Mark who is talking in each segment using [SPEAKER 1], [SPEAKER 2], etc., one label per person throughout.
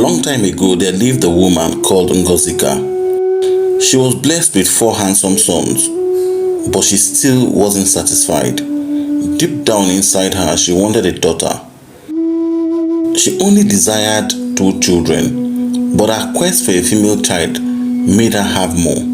[SPEAKER 1] long time ago, there lived a woman called Ngozika. She was blessed with 4 handsome sons, but she still wasn't satisfied. Deep down inside her, she wanted a daughter. She only desired 2 children, but her quest for a female child made her have more.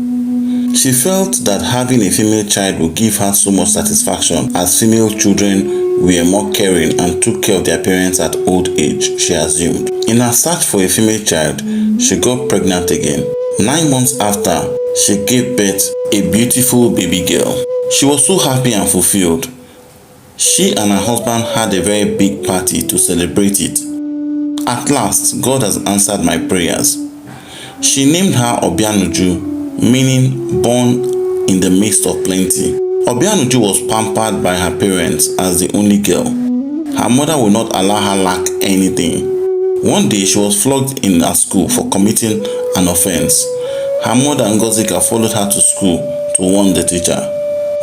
[SPEAKER 1] She felt that having a female child would give her so much satisfaction, as female children were more caring and took care of their parents at old age, she assumed. In her search for a female child, she got pregnant again. 9 months after, she gave birth a beautiful baby girl. She was so happy and fulfilled. She and her husband had a very big party to celebrate it. At last, God has answered my prayers. She named her Obianuju, meaning born in the midst of plenty. Obianuju was pampered by her parents as the only girl. Her mother would not allow her lack anything. One day, she was flogged in her school for committing an offense. Her mother, Ngozika, followed her to school to warn the teacher.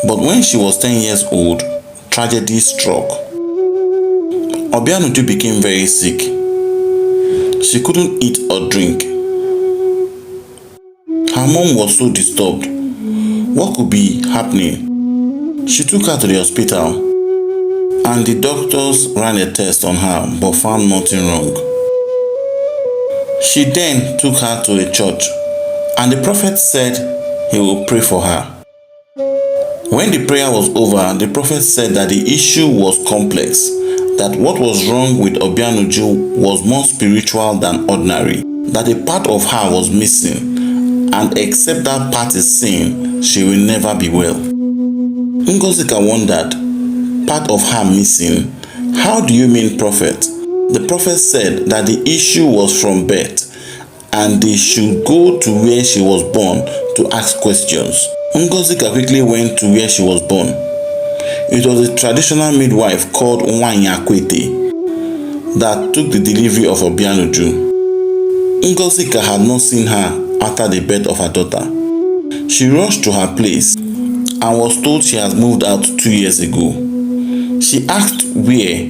[SPEAKER 1] But when she was 10 years old, tragedy struck. Obianuju became very sick. She couldn't eat or drink. Her mom was so disturbed. What could be happening? She took her to the hospital, and the doctors ran a test on her but found nothing wrong. She then took her to a church, and the prophet said he will pray for her. When the prayer was over, the prophet said that the issue was complex, that what was wrong with Obianuju was more spiritual than ordinary, that a part of her was missing, and except that part is seen, she will never be well. Ngozika wondered, part of her missing? How do you mean, prophet? The prophet said that the issue was from birth, and they should go to where she was born to ask questions. Ngozika quickly went to where she was born. It was a traditional midwife called Nwanyakwete that took the delivery of Obianuju. Ngozika had not seen her after the birth of her daughter. She rushed to her place and was told she has moved out 2 years ago. She asked where,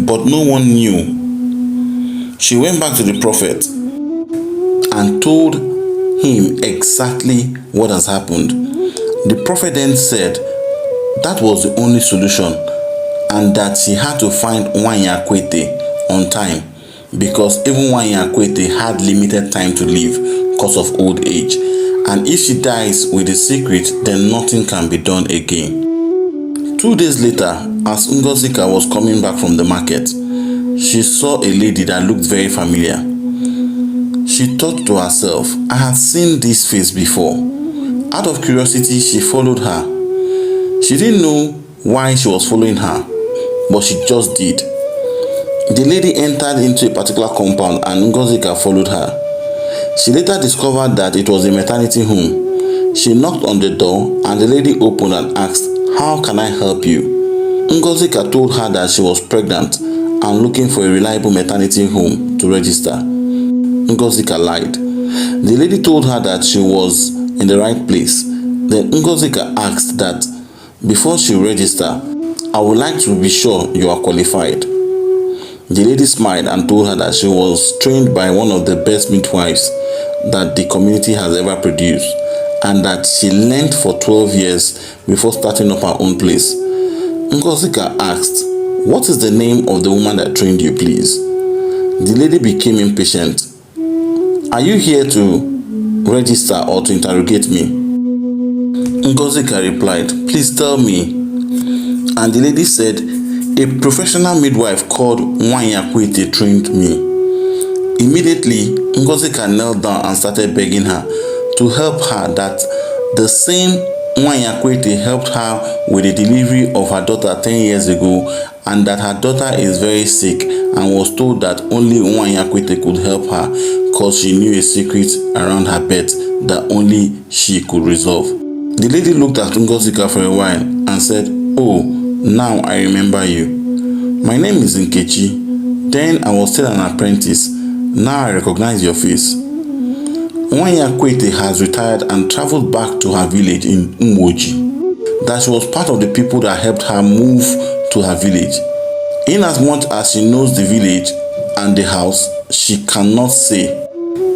[SPEAKER 1] but no one knew. She went back to the prophet and told him exactly what has happened. The prophet then said that was the only solution, and that she had to find Nwanyakwete on time, because even Nwanyakwete had limited time to live because of old age. And if she dies with the secret, then nothing can be done again. 2 days later, as Ngozika was coming back from the market, she saw a lady that looked very familiar. She thought to herself, I have seen this face before. Out of curiosity, she followed her. She didn't know why she was following her, but she just did. The lady entered into a particular compound and Ngozika followed her. She later discovered that it was a maternity home. She knocked on the door and the lady opened and asked, how can I help you? Ngozika told her that she was pregnant and looking for a reliable maternity home to register. Ngozika lied. The lady told her that she was in the right place. Then Ngozika asked that before she register, I would like to be sure you are qualified. The lady smiled and told her that she was trained by one of the best midwives that the community has ever produced, and that she learned for 12 years before starting up her own place. Ngozika asked, what is the name of the woman that trained you, please? The lady became impatient. Are you here to register or to interrogate me? Ngozika replied, please tell me. And the lady said, a professional midwife called Nwanyakwete trained me. Immediately, Ngozika knelt down and started begging her to help her, that the same Nwanyakwete helped her with the delivery of her daughter 10 years ago, and that her daughter is very sick and was told that only Nwanyakwete could help her because she knew a secret around her birth that only she could resolve. The lady looked at Ngozika for a while and said, oh, now I remember you. My name is Nkechi. Then I was still an apprentice. Now I recognize your face. Nwanyakwete has retired and traveled back to her village in Umoji. That she was part of the people that helped her move to her village. In as much as she knows the village and the house, she cannot say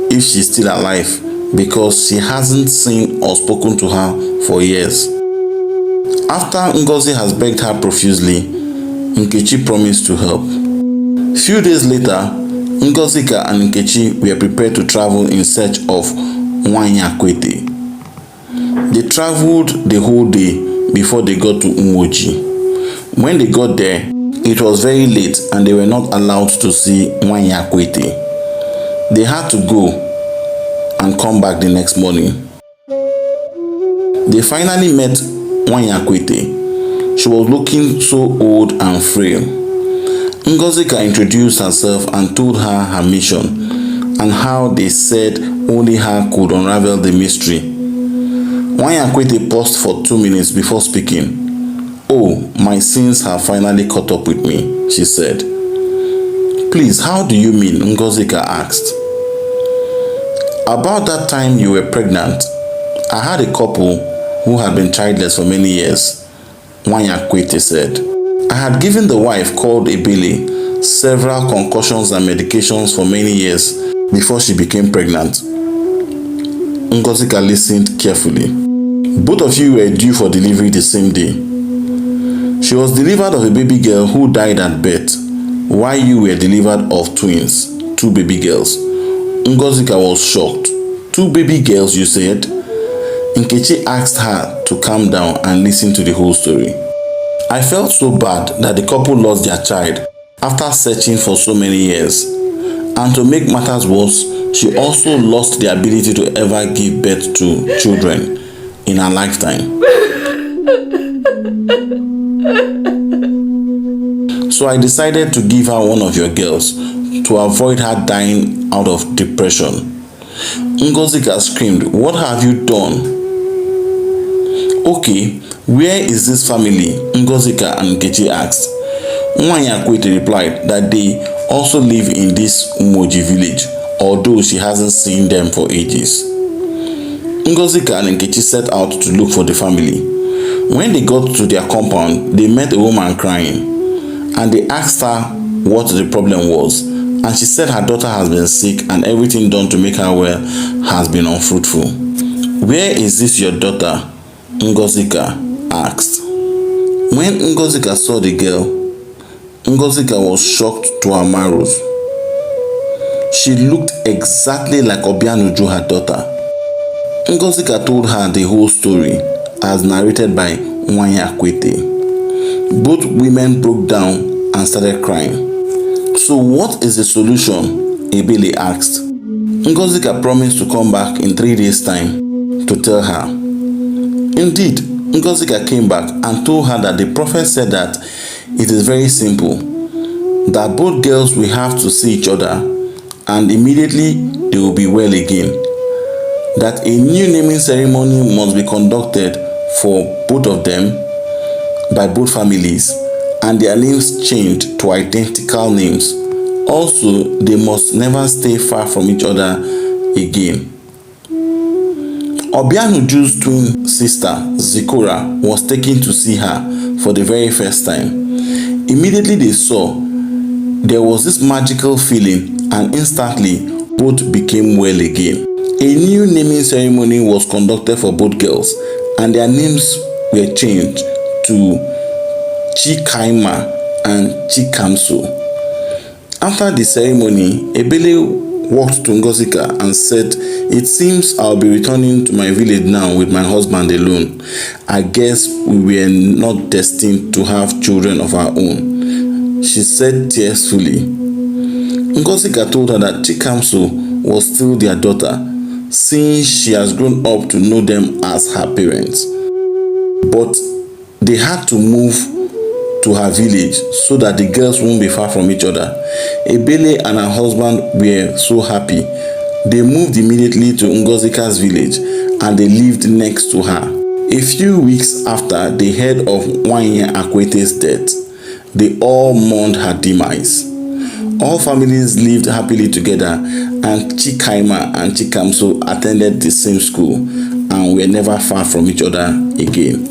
[SPEAKER 1] if she's still alive because she hasn't seen or spoken to her for years. After Ngozi has begged her profusely, Nkechi promised to help. Few days later, Ngozika and Nkechi were prepared to travel in search of Nwanyi Akwete. They traveled the whole day before they got to Umoji. When they got there, it was very late and they were not allowed to see Nwanyi Akwete. They had to go and come back the next morning. They finally met Nwanyi Akwete. She was looking so old and frail. Ngozika introduced herself and told her her mission and how they said only her could unravel the mystery. Nwanyi Akwete paused for 2 minutes before speaking. "Oh, my sins have finally caught up with me," she said. "Please, how do you mean?" Ngozika asked. "About that time you were pregnant, I had a couple who had been childless for many years," Nwanyi Akwete said. "I had given the wife called Ebele several concussions and medications for many years before she became pregnant." Ngozika listened carefully. "Both of you were due for delivery the same day. She was delivered of a baby girl who died at birth, while you were delivered of twins, 2 baby girls." Ngozika was shocked. "2 baby girls, you said?" Nkechi asked her to calm down and listen to the whole story. "I felt so bad that the couple lost their child after searching for so many years. And to make matters worse, she also lost the ability to ever give birth to children in her lifetime. So I decided to give her one of your girls to avoid her dying out of depression." Ngozika screamed, "What have you done?" "Okay, where is this family?" Ngozika and Nkechi asked. Nwanyi Akwete replied that they also live in this Umoji village, although she hasn't seen them for ages. Ngozika and Nkechi set out to look for the family. When they got to their compound, they met a woman crying, and they asked her what the problem was, and she said her daughter has been sick and everything done to make her well has been unfruitful. "Where is this your daughter?" Ngozika asked. When Ngozika saw the girl, Ngozika was shocked to her marrows. She looked exactly like Obianuju, her daughter. Ngozika told her the whole story as narrated by Nwanyi Akwete. Both women broke down and started crying. "So what is the solution?" Ebele asked. Ngozika promised to come back in 3 days' time to tell her. Indeed, Ngozika came back and told her that the prophet said that it is very simple, that both girls will have to see each other and immediately they will be well again, that a new naming ceremony must be conducted for both of them by both families and their names changed to identical names. Also, they must never stay far from each other again. Obianuju's twin sister, Zikora, was taken to see her for the very first time. Immediately they saw, there was this magical feeling and instantly both became well again. A new naming ceremony was conducted for both girls and their names were changed to Chikaima and Chikamso. After the ceremony, Ebele walked to Ngozika and said, "It seems I'll be returning to my village now with my husband alone. I guess we were not destined to have children of our own," she said tearfully. Ngozika told her that Chikamso was still their daughter, since she has grown up to know them as her parents. But they had to move to her village so that the girls won't be far from each other. Ebele and her husband were so happy. They moved immediately to Ngozika's village and they lived next to her. A few weeks after they heard of Nwanyi Akwete's death, they all mourned her demise. All families lived happily together, and Chikaima and Chikamso attended the same school and were never far from each other again.